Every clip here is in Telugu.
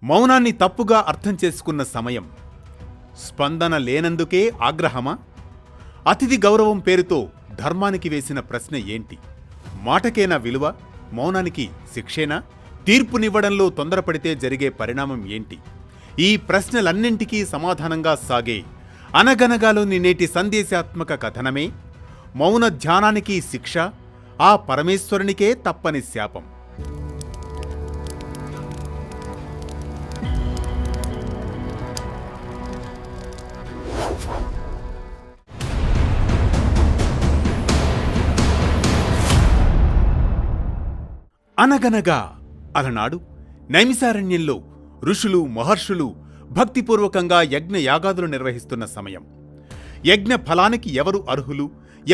మౌనాన్ని తప్పుగా అర్థం చేసుకున్న సమయం. స్పందన లేనందుకే ఆగ్రహమా? అతిథి గౌరవం పేరుతో ధర్మానికి వేసిన ప్రశ్న ఏంటి? మాటకేనా విలువ? మౌనానికి శిక్షేనా? తీర్పునివ్వడంలో తొందరపడితే జరిగే పరిణామం ఏంటి? ఈ ప్రశ్నలన్నింటికీ సమాధానంగా సాగే అనగనగాలోని నేటి సందేశాత్మక కథనమే మౌన ధ్యానానికి శిక్ష, ఆ పరమేశ్వరునికే తప్పని శాపం. అనగనగా అలనాడు నైమిసారణ్యంలో ఋషులు మహర్షులు భక్తిపూర్వకంగా యజ్ఞయాగాదులు నిర్వహిస్తున్న సమయం. యజ్ఞ ఫలానికి ఎవరు అర్హులు,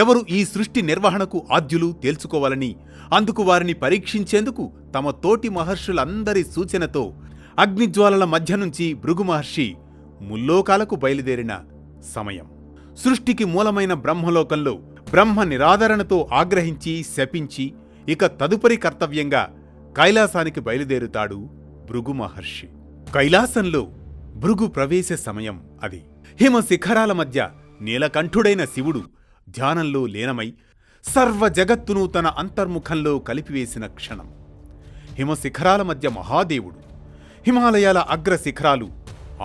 ఎవరు ఈ సృష్టి నిర్వహణకు ఆద్యులు తేల్చుకోవాలని, అందుకు వారిని పరీక్షించేందుకు తమ తోటి మహర్షులందరి సూచనతో అగ్నిజ్వాలల మధ్య నుంచి భృగు మహర్షి ముల్లోకాలకు బయలుదేరిన సమయం. సృష్టికి మూలమైన బ్రహ్మలోకంలో బ్రహ్మ నిరాదరణతో ఆగ్రహించి శపించి ఇక తదుపరి కర్తవ్యంగా కైలాసానికి బయలుదేరుతాడు భృగు మహర్షి. కైలాసంలో భృగు ప్రవేశ సమయం అది. హిమ శిఖరాల మధ్య నీలకంఠుడైన శివుడు ధ్యానంలో లీనమై సర్వ జగత్తును తన అంతర్ముఖంలో కలిపివేసిన క్షణం. హిమశిఖరాల మధ్య మహాదేవుడు. హిమాలయాల అగ్ర శిఖరాలు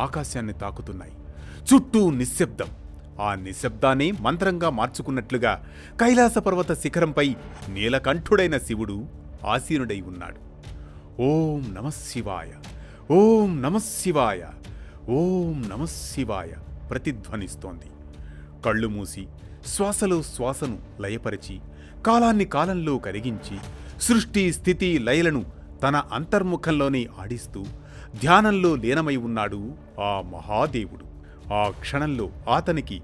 ఆకాశాన్ని తాకుతున్నాయి. చుట్టూ నిశ్శబ్దం. ఆ నిశ్శబ్దాన్ని మంత్రంగా మార్చుకున్నట్లుగా కైలాస పర్వత శిఖరంపై నీలకంఠుడైన శివుడు ఆసీనుడై ఉన్నాడు. ఓం నమఃశివాయ, ఓం నమఃశివాయ, ఓం నమఃశివాయ ప్రతిధ్వనిస్తోంది. కళ్ళు మూసి శ్వాసలో శ్వాసను లయపరిచి కాలాన్ని కాలంలో కరిగించి సృష్టి స్థితి లయలను తన అంతర్ముఖంలోనే ఆడిస్తూ ధ్యానంలో లీనమై ఉన్నాడు ఆ మహాదేవుడు. ఆ క్షణంలో అతనికి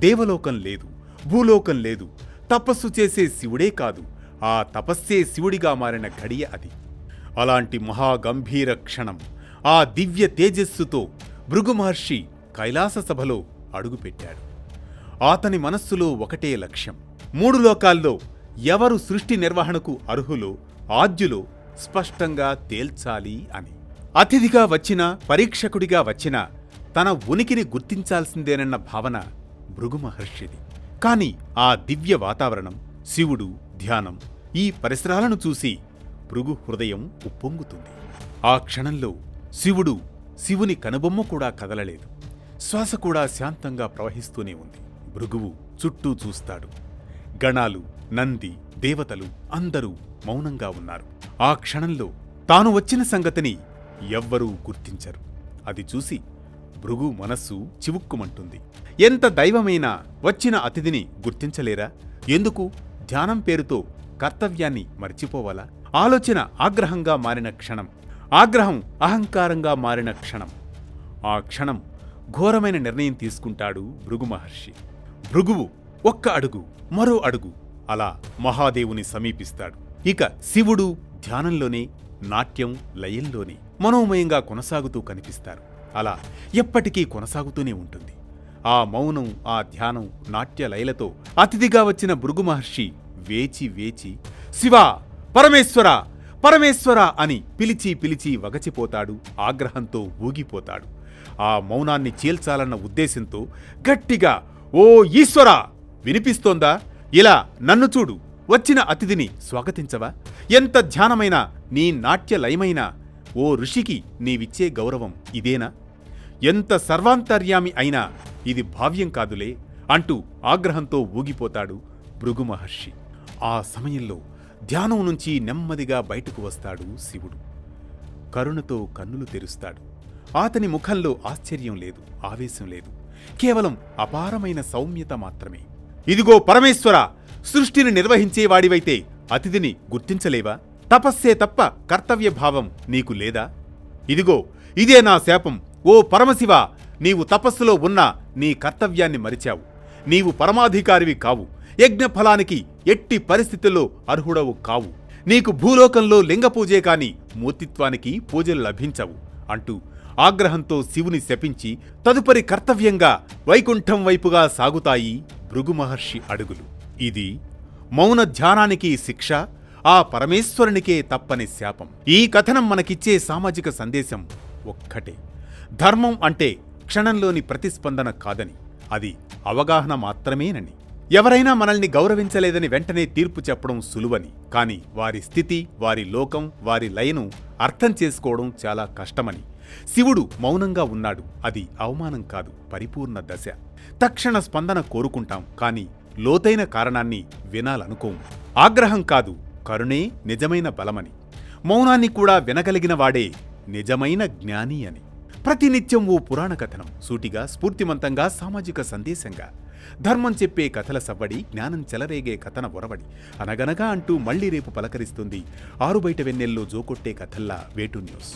దేవలోకం లేదు, భూలోకం లేదు. తపస్సు చేసే శివుడే కాదు, ఆ తపస్సే శివుడిగా మారిన ఘడియ అది. అలాంటి మహాగంభీర క్షణం. ఆ దివ్య తేజస్సుతో భృగు మహర్షి కైలాస సభలో అడుగుపెట్టాడు. అతని మనస్సులో ఒకటే లక్ష్యం. 3 లోకాల్లో ఎవరు సృష్టి నిర్వహణకు అర్హులో, ఆద్యులో స్పష్టంగా తేల్చాలి అని. అతిథిగా వచ్చినా, పరీక్షకుడిగా వచ్చినా తన ఉనికిని గుర్తించాల్సిందేనన్న భావన భృగు మహర్షిది. కాని ఆ దివ్య వాతావరణం, శివుడు, ధ్యానం, ఈ పరిసరాలను చూసి భృగు హృదయం ఉప్పొంగుతుంది. ఆ క్షణంలో శివుని కనుబొమ్మ కూడా కదలలేదు. శ్వాస కూడా శాంతంగా ప్రవహిస్తూనే ఉంది. భృగువు చుట్టూ చూస్తాడు. గణాలు, నంది, దేవతలు అందరూ మౌనంగా ఉన్నారు. ఆ క్షణంలో తాను వచ్చిన సంగతిని ఎవ్వరూ గుర్తించరు. అది చూసి భృగు మనస్సు చివుక్కుమంటుంది. ఎంత దైవమైనా వచ్చిన అతిథిని గుర్తించలేరా? ఎందుకు? ధ్యానం పేరుతో కర్తవ్యాన్ని మర్చిపోవాలా? ఆలోచన ఆగ్రహంగా మారిన క్షణం, ఆగ్రహం అహంకారంగా మారిన క్షణం. ఆ క్షణం ఘోరమైన నిర్ణయం తీసుకుంటాడు భృగు మహర్షి. భృగువు ఒక్క అడుగు, మరో అడుగు అలా మహాదేవుని సమీపిస్తాడు. ఇక శివుడు ధ్యానంలోనే, నాట్యం లయంలోనే మనోమయంగా కొనసాగుతూ కనిపిస్తారు. అలా ఎప్పటికీ కొనసాగుతూనే ఉంటుంది. ఆ మౌనం, ఆ ధ్యానం, నాట్య లయలతో అతిథిగా వచ్చిన భృగు మహర్షి వేచి వేచి శివా, పరమేశ్వర, పరమేశ్వర అని పిలిచి పిలిచి వగచిపోతాడు. ఆగ్రహంతో ఊగిపోతాడు. ఆ మౌనాన్ని చీల్చాలన్న ఉద్దేశంతో గట్టిగా, ఓ ఈశ్వరా, వినిపిస్తోందా? ఇలా నన్ను చూడు, వచ్చిన అతిథిని స్వాగతించవా? ఎంత ధ్యానమైనా, నీ నాట్య లయమైనా ఓ ఋషికి నీవిచ్చే గౌరవం ఇదేనా? ఎంత సర్వాంతర్యామి అయినా ఇది భావ్యం కాదులే అంటూ ఆగ్రహంతో ఊగిపోతాడు భృగు మహర్షి. ఆ సమయంలో ధ్యానం నుంచి నెమ్మదిగా బయటకు వస్తాడు శివుడు. కరుణతో కన్నులు తెరుస్తాడు. అతని ముఖంలో ఆశ్చర్యం లేదు, ఆవేశం లేదు, కేవలం అపారమైన సౌమ్యత మాత్రమే. ఇదిగో పరమేశ్వర, సృష్టిని నిర్వహించేవాడివైతే అతిథిని గుర్తించలేవా? తపస్సే తప్ప కర్తవ్య భావం నీకు లేదా? ఇదిగో ఇదే నా శాపం. ఓ పరమశివ, నీవు తపస్సులో ఉన్నా నీ కర్తవ్యాన్ని మరిచావు. నీవు పరమాధికారివి కావు. యజ్ఞ ఫలానికి ఎట్టి పరిస్థితుల్లో అర్హుడవు కావు. నీకు భూలోకంలో లింగపూజే కాని మూర్తిత్వానికి పూజలు లభించవు అంటూ ఆగ్రహంతో శివుని శపించి తదుపరి కర్తవ్యంగా వైకుంఠం వైపుగా సాగుతాయి భృగు మహర్షి అడుగులు. ఇది మౌన ధ్యానానికి శిక్ష, ఆ పరమేశ్వరునికే తప్పని శాపం. ఈ కథనం మనకిచ్చే సామాజిక సందేశం ఒక్కటే. ధర్మం అంటే క్షణంలోని ప్రతిస్పందన కాదని, అది అవగాహన మాత్రమేనని. ఎవరైనా మనల్ని గౌరవించలేదని వెంటనే తీర్పు చెప్పడం సులువని, కానీ వారి స్థితి, వారి లోకం, వారి లయను అర్థం చేసుకోవడం చాలా కష్టమని. శివుడు మౌనంగా ఉన్నాడు, అది అవమానం కాదు, పరిపూర్ణ దశ. తక్షణ స్పందన కోరుకుంటాం, కానీ లోతైన కారణాన్ని వినాలనుకోము. ఆగ్రహం కాదు, కరుణే నిజమైన బలమని. మౌనాన్ని కూడా వినగలిగిన వాడే నిజమైన జ్ఞాని అని. ప్రతినిత్యం ఓ పురాణ కథనం, సూటిగా, స్ఫూర్తిమంతంగా, సామాజిక సందేశంగా. ధర్మం చెప్పే కథల సవ్వడి, జ్ఞానం చెలరేగే కథన ఒరవడి. అనగనగా అంటూ మళ్లీ రేపు పలకరిస్తుంది ఆరుబయట వెన్నెల్లో జోకొట్టే కథల్లా వేటు న్యూస్.